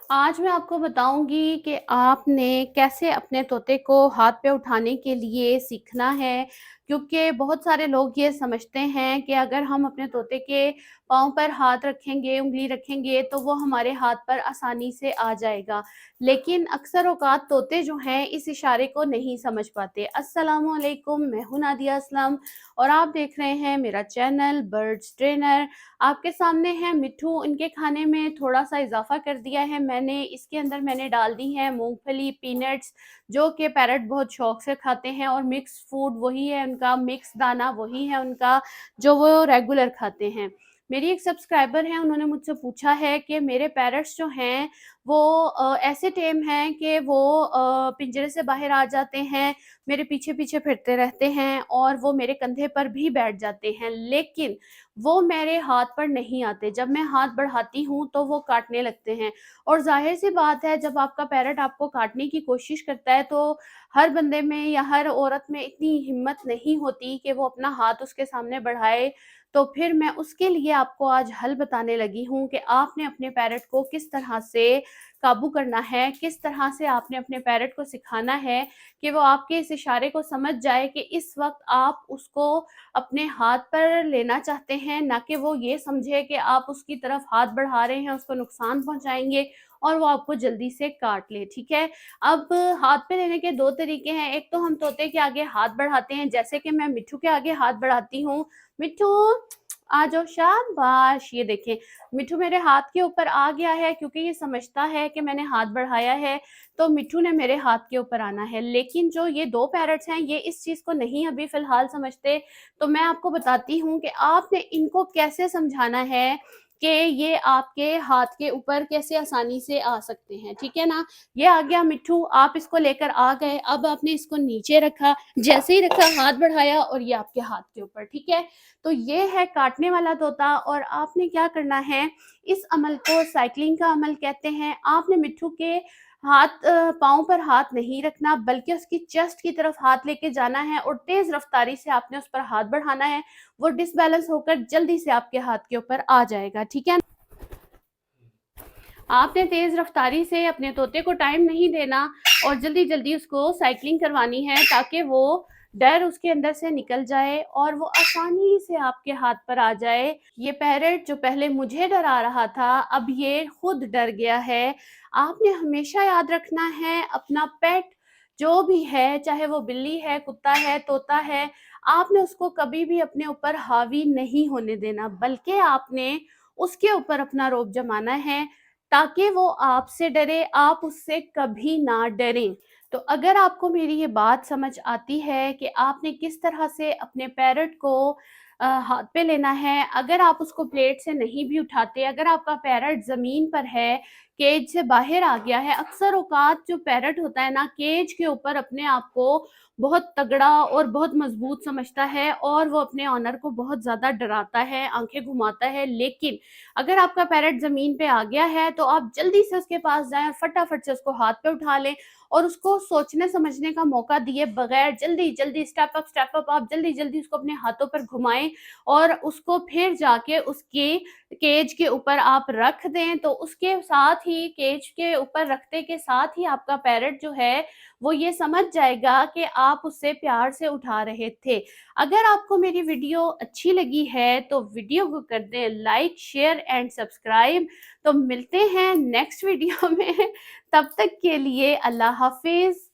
आज मैं आपको बताऊँगी कि आपने कैसे अपने तोते को हाथ पे उठाने के लिए सीखना है, क्योंकि बहुत सारे लोग ये समझते हैं कि अगर हम अपने तोते के पाँव पर हाथ रखेंगे, उँगली रखेंगे, तो वो हमारे हाथ पर आसानी से आ जाएगा। लेकिन अक्सर औक़ात तोते जो हैं, इस इशारे को नहीं समझ पाते। अस्सलामु अलैकुम, मैं हूँ नादिया असलम और आप देख रहे हैं मेरा चैनल बर्ड्स ट्रेनर। आपके सामने है मिट्ठू, इनके खाने में थोड़ा-सा इज़ाफ़ा कर दिया है मैंने। इसके अंदर मैंने डाल दी है मूँगफली, पीनट्स, जो कि पैरट बहुत शौक से खाते हैं, और मिक्स फूड वही है उनका, मिक्स दाना वही है उनका, जो वो रेगुलर खाते हैं। मेरी एक सब्सक्राइबर हैं, उन्होंने मुझसे पूछा है कि मेरे पैरट्स जो हैं वो ऐसे टेम हैं कि वो पिंजरे से बाहर आ जाते हैं, मेरे पीछे-पीछे फिरते रहते हैं और वो मेरे कंधे पर भी बैठ जाते हैं, लेकिन वो मेरे हाथ पर नहीं आते। जब मैं हाथ बढ़ाती हूँ तो वो काटने लगते हैं, और ज़ाहिर-सी बात है, जब आपका पैरट आपको काटने की कोशिश करता है तो हर बंदे में या हर औरत में इतनी हिम्मत नहीं होती कि वो अपना हाथ उसके सामने बढ़ाए। तो फिर मैं उसके लिए आपको आज हल बताने लगी हूँ कि आपने अपने पैरट को किस तरह से काबू करना है, किस तरह से आपने अपने पैरट को सिखाना है कि वो आपके इस इशारे को समझ जाए कि इस वक़्त आप उसको अपने हाथ पर लेना चाहते हैं, ना कि वो ये समझे कि आप उसकी तरफ हाथ बढ़ा रहे हैं, उसको नुकसान पहुँचाएँगे और वो आपको जल्दी से काट ले, ठीक है? अब हाथ पे लेने के 2 तरीके हैं, एक तो हम तोते के आगे हाथ बढ़ाते हैं, जैसे कि मैं मिट्ठू के आगे हाथ बढ़ाती हूँ, "मिट्ठू, आ जाओ, शाबाश!" ये देखें, मिट्ठू मेरे हाथ के ऊपर आ गया है, क्योंकि ये समझता है कि मैंने हाथ बढ़ाया है, तो मिट्ठू ने मेरे हाथ के ऊपर आना है। लेकिन जो ये 2 पैरट्स हैं, ये इस चीज़ को नहीं अभी फ़िलहाल समझते, तो मैं आपको बताती हूँ कि आपने इनको कैसे समझाना है कि ये आपके हाथ के ऊपर कैसे आसानी से आ सकते हैं, ठीक है ना? ये आ गया मिट्ठू, आप इसको लेकर आ गए, अब आपने इसको नीचे रखा, जैसे ही रखा हाथ बढ़ाया और ये आपके हाथ के ऊपर, ठीक है? तो ये है काटने वाला तोता, और आपने क्या करना है, इस अमल को साइक्लिंग का अमल कहते हैं। आपने मिट्ठू के पाँव पर हाथ नहीं रखना, बल्कि उसकी चेस्ट की तरफ हाथ लेके जाना है और तेज़ रफ़्तारी से आपने उस पर हाथ बढ़ाना है। वो डिसबैलेंस होकर जल्दी से आपके हाथ के ऊपर आ जाएगा, ठीक है? आपने तेज़ रफ़्तारी से अपने तोते को टाइम नहीं देना और जल्दी-जल्दी उसको साइक्लिंग करवानी है, ताकि वो डर उसके अंदर से निकल जाए और वो आसानी से आपके हाथ पर आ जाए। ये पैरट जो पहले मुझे डरा रहा था, अब ये खुद डर गया है। आपने हमेशा याद रखना है, अपना पेट जो भी है, चाहे वो बिल्ली है, कुत्ता है, तोता है, आपने उसको कभी भी अपने ऊपर हावी नहीं होने देना, बल्कि आपने उसके ऊपर अपना रौब जमाना है, ताकि वो आपसे डरे, आप उससे कभी ना डरें। तो अगर आपको मेरी ये बात समझ आती है कि आपने किस तरह से अपने पैरट को हाथ पे लेना है, अगर आप उसको प्लेट से नहीं भी उठाते, अगर आपका पैरट ज़मीन पर है, केज से बाहर आ गया है, अक्सर औक़ात जो पैरट होता है ना, केज के ऊपर अपने आप को बहुत तगड़ा और बहुत मज़बूत समझता है और वो अपने ओनर को बहुत ज़्यादा डराता है, आँखें घुमाता है। लेकिन अगर आपका पैरट ज़मीन पे आ गया है, तो आप जल्दी से उसके पास जाएँ और फटाफट से उसको हाथ पे उठा लें और उसको सोचने-समझने का मौका दिए बगैर जल्दी-जल्दी स्टेप अप आप जल्दी-जल्दी उसको अपने हाथों पर घुमाएँ और उसको फिर जाके उसके केज के ऊपर आप रख दें। तो उसके साथ ही केज के ऊपर रखते के साथ ही आपका पैरट जो है, वो ये समझ जाएगा कि आप उससे प्यार से उठा रहे थे। अगर आपको मेरी वीडियो अच्छी लगी है, तो वीडियो को कर दें लाइक, शेयर एंड सब्सक्राइब। तो मिलते हैं नेक्स्ट वीडियो में, तब तक के लिए अल्लाह हाफ़िज़।